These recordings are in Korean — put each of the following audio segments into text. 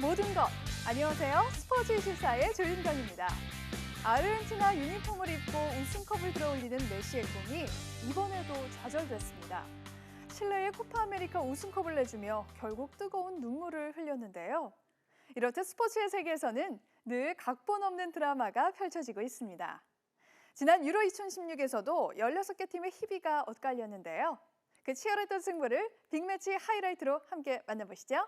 모든 것. 안녕하세요. 스포츠24의 조윤경입니다. 아르헨티나 유니폼을 입고 우승컵을 들어올리는 메시의 꿈이 이번에도 좌절됐습니다. 칠레의 코파 아메리카 우승컵을 내주며 결국 뜨거운 눈물을 흘렸는데요. 이렇듯 스포츠의 세계에서는 늘 각본 없는 드라마가 펼쳐지고 있습니다. 지난 유로 2016에서도 16개 팀의 희비가 엇갈렸는데요. 그 치열했던 승부를 빅매치 하이라이트로 함께 만나보시죠.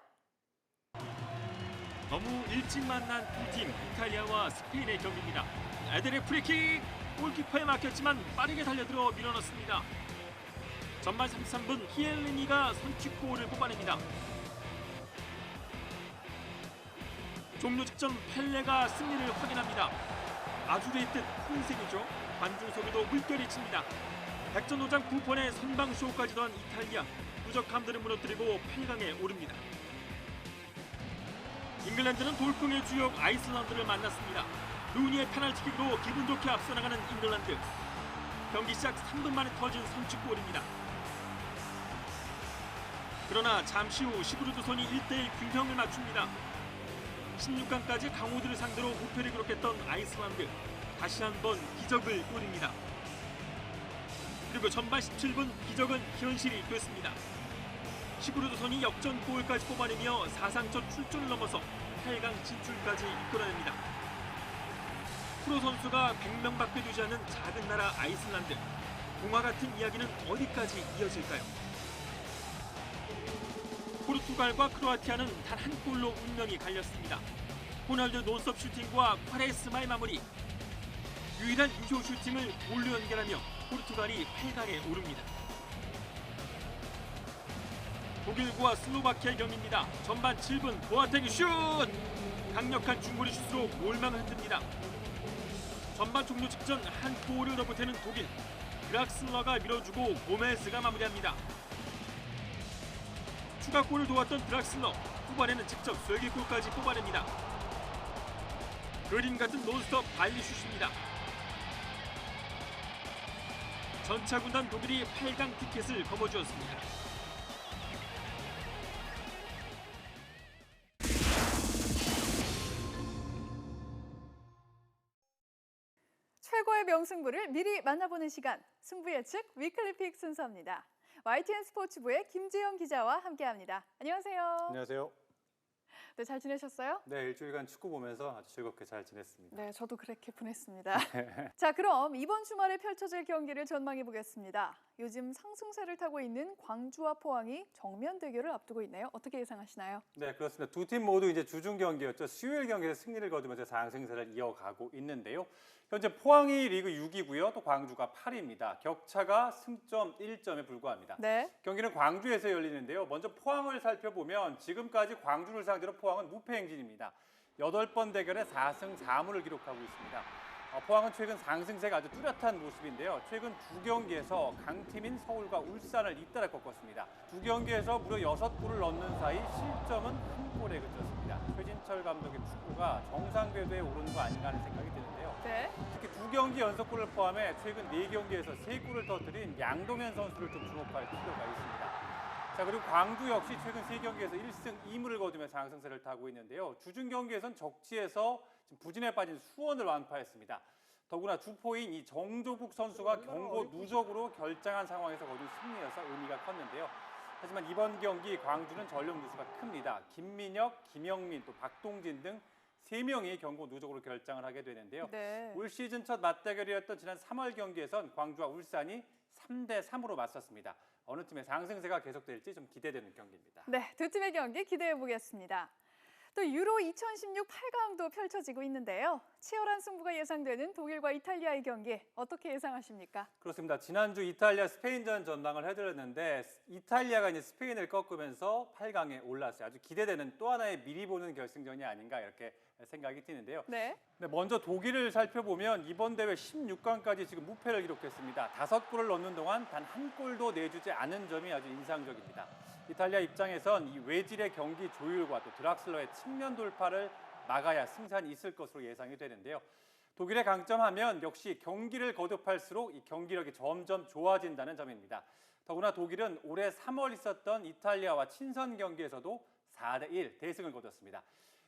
너무 일찍 만난 두 팀, 이탈리아와 스페인의 경기입니다. 에델의 프리킥! 골키퍼에 막혔지만 빠르게 달려들어 밀어넣습니다. 전반 33분 히엘레니가 선취골을 뽑아냅니다. 종료 직전 펠레가 승리를 확인합니다. 아주레의 뜻 혼색이죠. 관중 속에도 물결이 칩니다. 백전노장 부폰의 선방쇼까지 더한 이탈리아. 누적 감들을 무너뜨리고 8강에 오릅니다. 잉글랜드는 돌풍의 주역 아이슬란드를 만났습니다. 루니의 페널티킥으로 기분 좋게 앞서 나가는 잉글랜드. 경기 시작 3분 만에 터진 선취골입니다. 그러나 잠시 후 시그루드손이 1대1 균형을 맞춥니다. 16강까지 강호들을 상대로 무패를 기록했던 아이슬란드. 다시 한번 기적을 노립니다. 그리고 전반 17분 기적은 현실이 됐습니다. 시그루드손이 역전골까지 뽑아내며 4상첫 출전을 넘어서 8강 진출까지 이끌어냅니다. 프로 선수가 100명밖에 되지 않는 작은 나라 아이슬란드. 동화 같은 이야기는 어디까지 이어질까요? 포르투갈과 크로아티아는 단 한 골로 운명이 갈렸습니다. 호날두 논스톱 슈팅과 콰레스마의 마무리. 유일한 유효 슈팅을 골로 연결하며 포르투갈이 8강에 오릅니다. 독일과 슬로바키아의 경기입니다. 전반 7분 보아텍이 슛! 강력한 중거리 슛으로 골망을 흔듭니다. 전반 종료 직전 한 골을 더 보태는 독일. 드락슬러가 밀어주고 고메스가 마무리합니다. 추가골을 도왔던 드락슬러. 후반에는 직접 쐐기골까지 뽑아냅니다. 그림 같은 논스톱 발리슛입니다. 전차군단 독일이 8강 티켓을 거머쥐었습니다. 최고의 명승부를 미리 만나보는 시간, 승부 예측 위클리픽 순서입니다. YTN 스포츠부의 김지영 기자와 함께합니다. 안녕하세요. 안녕하세요. 네, 잘 지내셨어요? 네, 일주일간 축구 보면서 아주 즐겁게 잘 지냈습니다. 네, 저도 그렇게 보냈습니다. 자, 그럼 이번 주말에 펼쳐질 경기를 전망해 보겠습니다. 요즘 상승세를 타고 있는 광주와 포항이 정면 대결을 앞두고 있네요. 어떻게 예상하시나요? 네, 그렇습니다. 두 팀 모두 이제 주중 경기였죠. 수요일 경기에서 승리를 거두면서 상승세를 이어가고 있는데요. 현재 포항이 리그 6위고요. 또 광주가 8위입니다. 격차가 승점 1점에 불과합니다. 네. 경기는 광주에서 열리는데요. 먼저 포항을 살펴보면 지금까지 광주를 상대로 포항은 무패 행진입니다. 8번 대결에 4승 4무를 기록하고 있습니다. 포항은 최근 상승세가 아주 뚜렷한 모습인데요. 최근 두 경기에서 강팀인 서울과 울산을 잇따라 꺾었습니다. 두 경기에서 무려 6골을 넣는 사이 실점은 한 골에 그쳤습니다. 최진철 감독의 축구가 정상 궤도에 오르는 거 아닌가 하는 생각이 드는데요. 네. 특히 두 경기 연속골을 포함해 최근 4경기에서 3골을 터뜨린 양동현 선수를 좀 주목할 필요가 있습니다. 자, 그리고 광주 역시 최근 3경기에서 1승 2무를 거두며 상승세를 타고 있는데요. 주중 경기에선 적지에서 부진에 빠진 수원을 완파했습니다. 더구나 주포인 이 정조국 선수가 경고 누적으로 결장한 상황에서 거둔 승리여서 의미가 컸는데요. 하지만 이번 경기 광주는 전력 누수가 큽니다. 김민혁, 김영민, 또 박동진 등 3명이 경고 누적으로 결장을 하게 되는데요. 네. 올 시즌 첫 맞대결이었던 지난 3월 경기에선 광주와 울산이 3대3으로 맞섰습니다. 어느 팀의 상승세가 계속될지 좀 기대되는 경기입니다. 네, 두 팀의 경기 기대해 보겠습니다. 또 유로 2016 8강도 펼쳐지고 있는데요. 치열한 승부가 예상되는 독일과 이탈리아의 경기 어떻게 예상하십니까? 그렇습니다. 지난주 이탈리아 스페인전 전망을 해드렸는데 이탈리아가 이제 스페인을 꺾으면서 8강에 올랐어요. 아주 기대되는 또 하나의 미리 보는 결승전이 아닌가 이렇게 생각이 드는데요. 네. 먼저 독일을 살펴보면 이번 대회 16강까지 지금 무패를 기록했습니다. 5골을 넣는 동안 단 한 골도 내주지 않은 점이 아주 인상적입니다. 이탈리아 입장에선 이 외질의 경기 조율과 또 드락슬러의 측면 돌파를 막아야 승산이 있을 것으로 예상이 되는데요. 독일의 강점하면 역시 경기를 거듭할수록 이 경기력이 점점 좋아진다는 점입니다. 더구나 독일은 올해 3월 있었던 이탈리아와 친선 경기에서도 4대1 대승을 거뒀습니다.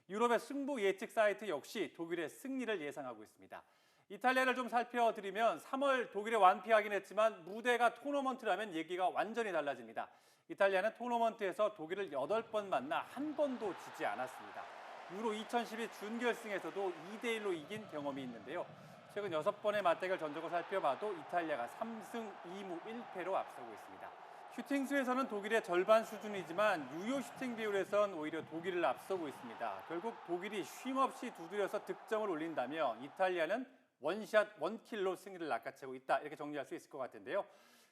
유럽의 승부 예측 사이트 역시 독일의 승리를 예상하고 있습니다. 이탈리아를 좀 살펴드리면 3월 독일에 완패하긴 했지만 무대가 토너먼트라면 얘기가 완전히 달라집니다. 이탈리아는 토너먼트에서 독일을 8번 만나 한 번도 지지 않았습니다. 유로 2012 준결승에서도 2대1로 이긴 경험이 있는데요. 최근 6번의 맞대결 전적을 살펴봐도 이탈리아가 3승 2무 1패로 앞서고 있습니다. 슈팅 수에서는 독일의 절반 수준이지만 유효 슈팅 비율에선 오히려 독일을 앞서고 있습니다. 결국 독일이 쉼없이 두드려서 득점을 올린다면 이탈리아는 원샷 원킬로 승리를 낚아채고 있다, 이렇게 정리할 수 있을 것 같은데요.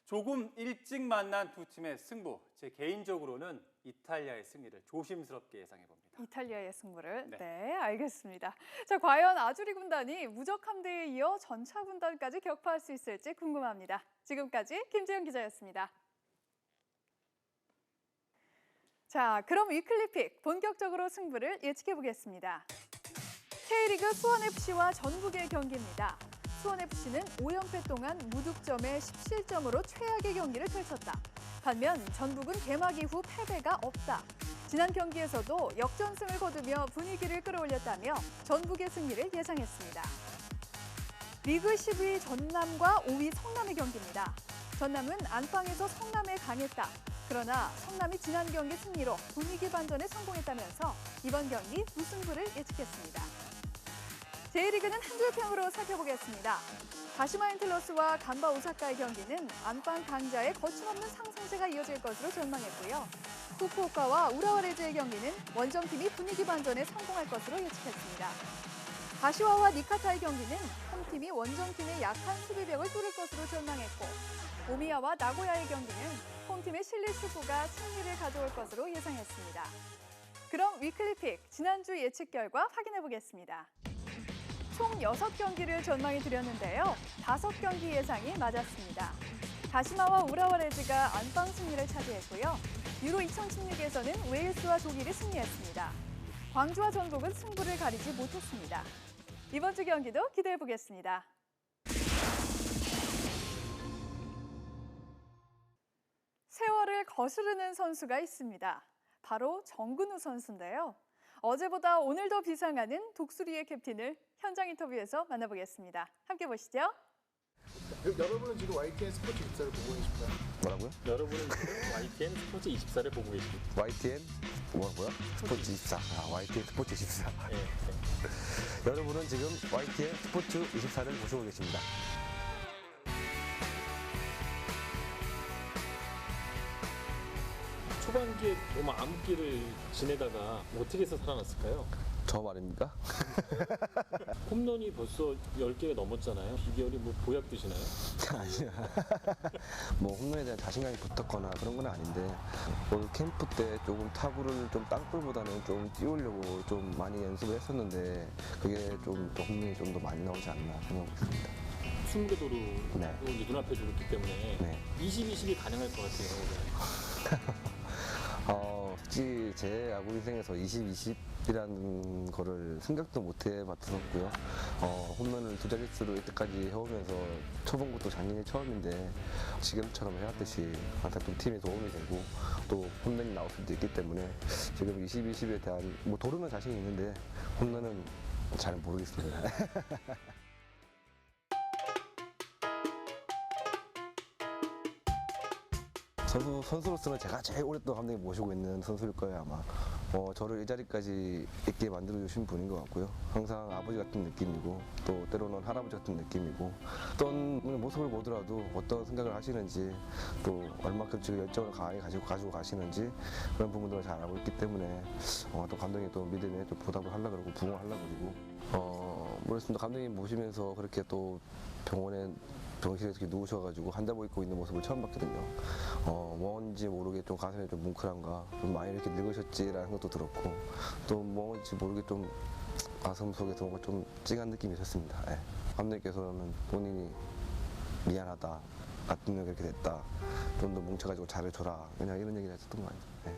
조금 일찍 만난 두 팀의 승부, 제 개인적으로는 이탈리아의 승리를 조심스럽게 예상해 봅니다. 이탈리아의 승부를. 네. 네, 알겠습니다. 자, 과연 아주리 군단이 무적 함대에 이어 전차 군단까지 격파할 수 있을지 궁금합니다. 지금까지 김재영 기자였습니다. 자, 그럼 위클리픽 본격적으로 승부를 예측해 보겠습니다. K리그 수원FC와 전북의 경기입니다. 수원FC는 5연패 동안 무득점에 17점으로 최악의 경기를 펼쳤다. 반면 전북은 개막 이후 패배가 없다. 지난 경기에서도 역전승을 거두며 분위기를 끌어올렸다며 전북의 승리를 예상했습니다. 리그 10위 전남과 5위 성남의 경기입니다. 전남은 안방에서 성남에 강했다. 그러나 성남이 지난 경기 승리로 분위기 반전에 성공했다면서 이번 경기 무승부를 예측했습니다. J리그는 한줄 평으로 살펴보겠습니다. 가시마 엔틀러스와 간바 오사카의 경기는 안방 강자의 거침없는 상승세가 이어질 것으로 전망했고요. 후쿠오카와 우라와 레즈의 경기는 원정팀이 분위기 반전에 성공할 것으로 예측했습니다. 가시와와 니카타의 경기는 홈팀이 원정팀의 약한 수비벽을 뚫을 것으로 전망했고, 오미야와 나고야의 경기는 홈팀의 실리 축구가 승리를 가져올 것으로 예상했습니다. 그럼 위클리픽 지난주 예측 결과 확인해 보겠습니다. 총 6경기를 전망해 드렸는데요. 5경기 예상이 맞았습니다. 가시마와 우라와 레즈가 안방 승리를 차지했고요. 유로 2016에서는 웨일스와 독일이 승리했습니다. 광주와 전북은 승부를 가리지 못했습니다. 이번 주 경기도 기대해 보겠습니다. 세월을 거스르는 선수가 있습니다. 바로 정근우 선수인데요. 어제보다 오늘 더 비상하는 독수리의 캡틴을 현장 인터뷰에서 만나보겠습니다. 함께 보시죠. 여러분은 지금 YTN 스포츠 24를 보고 계십니까? 뭐라고요? 여러분은 지금 YTN 스포츠 24를 보고 계십니다. YTN? 뭐야? 스포츠 24. YTN 스포츠 24. 네, 네. 여러분은 지금 YTN 스포츠 24를 보시고 계십니다. 초반기에 너무 암흑기를 지내다가 어떻게 해서 살아났을까요? 저 말입니까? 홈런이 벌써 10개가 넘었잖아요. 비결이 뭐 보약 드시나요? 아니야. 뭐 홈런에 대한 자신감이 붙었거나 그런 건 아닌데 올 캠프 때 조금 타구를 좀 땅볼보다는 좀 띄우려고 좀 많이 연습을 했었는데 그게 좀 더 홈런이 좀 더 많이 나오지 않나 생각하고 있습니다. 20개도로 네. 이제 눈앞에 두고 있기 때문에 네. 20-20이 가능할 것 같아요. 솔직히 제 야구 인생에서 20-20이라는 거를 생각도 못 해봤었고요. 홈런을 2자릿수로 이때까지 해오면서 초반부터 작년이 처음인데 지금처럼 해왔듯이 항상 좀 팀에 도움이 되고 또 홈런이 나올 수도 있기 때문에 지금 20-20에 대한 뭐 도루는 자신이 있는데 홈런은 잘 모르겠습니다. 선수로서는 제가 제일 오랫동안 감독님 모시고 있는 선수일 거예요, 아마. 저를 이 자리까지 있게 만들어주신 분인 것 같고요. 항상 아버지 같은 느낌이고, 또 때로는 할아버지 같은 느낌이고, 어떤 모습을 보더라도 어떤 생각을 하시는지, 또 얼마큼 지금 열정을 강하게 가지고 가시는지, 그런 부분들을 잘 알고 있기 때문에, 또 감독님 또 믿음에 또 보답을 하려고 그러고, 부응을 하려고 그러고, 모르겠습니다. 감독님 모시면서 그렇게 또 병실에서 이렇게 누우셔가지고 환자복 입고 있는 모습을 처음 봤거든요. 뭔지 모르게 좀 가슴에 좀 뭉클한가, 좀 많이 이렇게 늙으셨지라는 생각도 들었고, 또 뭔지 모르게 좀 가슴 속에서 뭔가 좀 찡한 느낌이 있었습니다. 네. 감독님께서는 본인이 미안하다, 나 때문에 그렇게 됐다, 좀 더 뭉쳐가지고 잘해줘라, 그냥 이런 얘기를 했었던 거 아니에요. 네.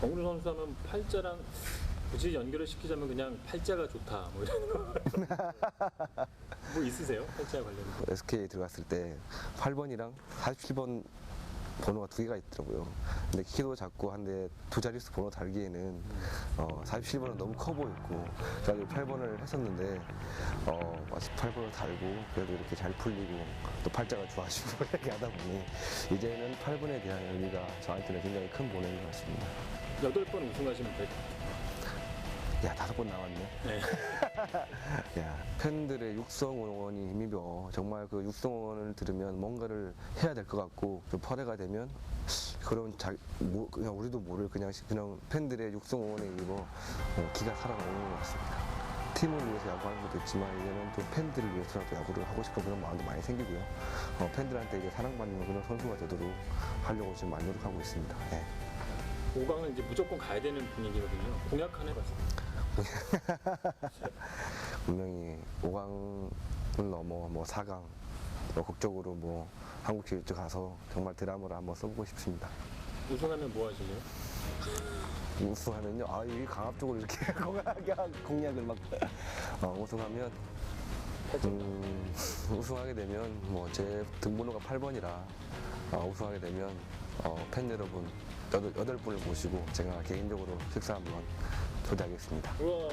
정근우 선수 하면 팔자랑 굳이 연결을 시키자면 그냥 팔자가 좋다 뭐 이런 거. 뭐 있으세요? 팔자 관련해서? SK에 들어갔을 때 8번이랑 47번 번호가 2개가 있더라고요. 근데 키도 작고 한데 두 자릿수 번호 달기에는 47번은 너무 커 보였고 그래서 8번을 했었는데 18번을 달고 그래도 이렇게 잘 풀리고 또 팔자가 좋아지고 이렇게 하다 보니 이제는 8번에 대한 의미가 저한테는 굉장히 큰 번호인 것 같습니다. 8번 우승하시면 될 것 같아요. 야, 5번 나왔네. 네. 야, 팬들의 육성 응원이 힘이며 정말 그 육성 응원을 들으면 뭔가를 해야 될 것 같고 좀 퍼레가 되면 그런 그냥 우리도 모를 그냥 팬들의 육성 응원에 힘입어 기가 살아나오는 것 같습니다. 팀을 위해서 야구하는 것도 있지만 이제는 또 팬들을 위해서라도 야구를 하고 싶은 그런 마음도 많이 생기고요. 팬들한테 이제 사랑받는 그런 선수가 되도록 하려고 지금 많이 노력하고 있습니다. 네. 5강은 이제 무조건 가야 되는 분위기거든요. 공약 하나 해봤어요. 분명히 5강을 넘어 4강 극적으로 한국 시리즈 가서 정말 드라마를 한번 써보고 싶습니다. 우승하면 뭐 하실래요? 우승하면요? 이 강압적으로 이렇게 공약을 막 우승하면 우승하게 되면 제 등번호가 8번이라 우승하게 되면 팬 여러분 8분을 모시고 제가 개인적으로 식사 한번 초대하겠습니다. 우와.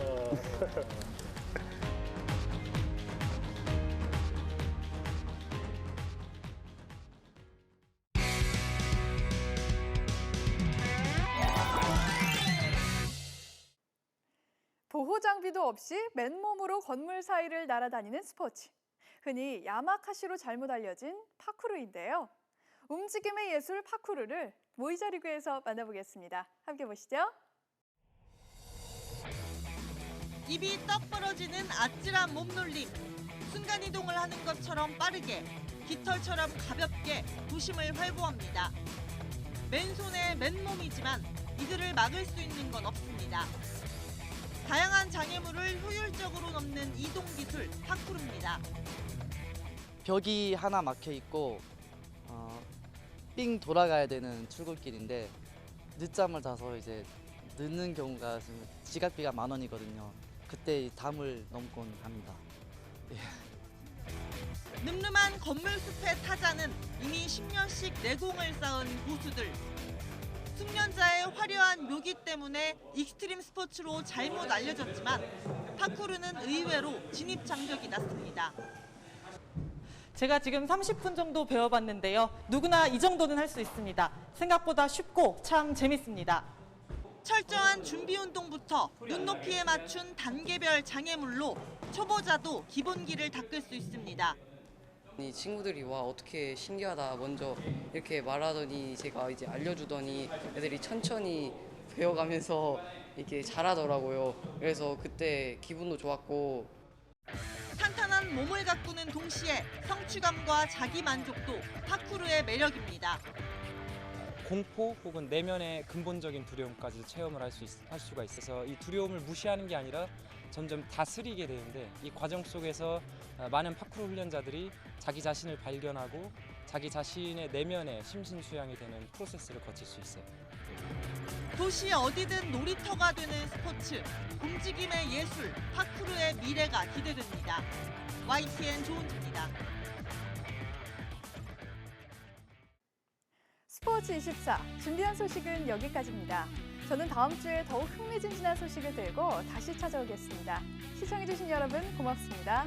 보호 장비도 없이 맨몸으로 건물 사이를 날아다니는 스포츠. 흔히 야마카시로 잘못 알려진 파쿠르인데요. 움직임의 예술 파쿠르를 모이자리그에서 만나보겠습니다. 함께 보시죠. 입이 떡 벌어지는 아찔한 몸놀림. 순간이동을 하는 것처럼 빠르게, 깃털처럼 가볍게 부심을 활보합니다. 맨손에 맨몸이지만 이들을 막을 수 있는 건 없습니다. 다양한 장애물을 효율적으로 넘는 이동 기술 파쿠르입니다. 벽이 하나 막혀 있고 삥 돌아가야 되는 출근길인데 늦잠을 자서 이제 늦는 경우가 지각비가 10,000원이거든요. 그때 담을 넘곤 합니다. 예. 늠름한 건물숲의 타자는 이미 10년씩 내공을 쌓은 고수들. 숙련자의 화려한 묘기 때문에 익스트림 스포츠로 잘못 알려졌지만 파쿠르는 의외로 진입 장벽이 낮습니다. 제가 지금 30분 정도 배워봤는데요. 누구나 이 정도는 할 수 있습니다. 생각보다 쉽고 참 재밌습니다. 철저한 준비 운동부터 눈높이에 맞춘 단계별 장애물로 초보자도 기본기를 닦을 수 있습니다. 이 친구들이 와 어떻게 신기하다 먼저 이렇게 말하더니 제가 이제 알려주더니 애들이 천천히 배워가면서 이렇게 잘하더라고요. 그래서 그때 기분도 좋았고. 탄탄한 몸을 가꾸는 동시에 성취감과 자기 만족도 파쿠르의 매력입니다. 공포 혹은 내면의 근본적인 두려움까지 체험을 할 수가 있어서 이 두려움을 무시하는 게 아니라 점점 다스리게 되는데 이 과정 속에서 많은 파쿠르 훈련자들이 자기 자신을 발견하고 자기 자신의 내면의 심신수양이 되는 프로세스를 거칠 수 있어요. 도시 어디든 놀이터가 되는 스포츠, 움직임의 예술, 파쿠르의 미래가 기대됩니다. YTN 조은주입니다. 스포츠24 준비한 소식은 여기까지입니다. 저는 다음 주에 더욱 흥미진진한 소식을 들고 다시 찾아오겠습니다. 시청해주신 여러분 고맙습니다.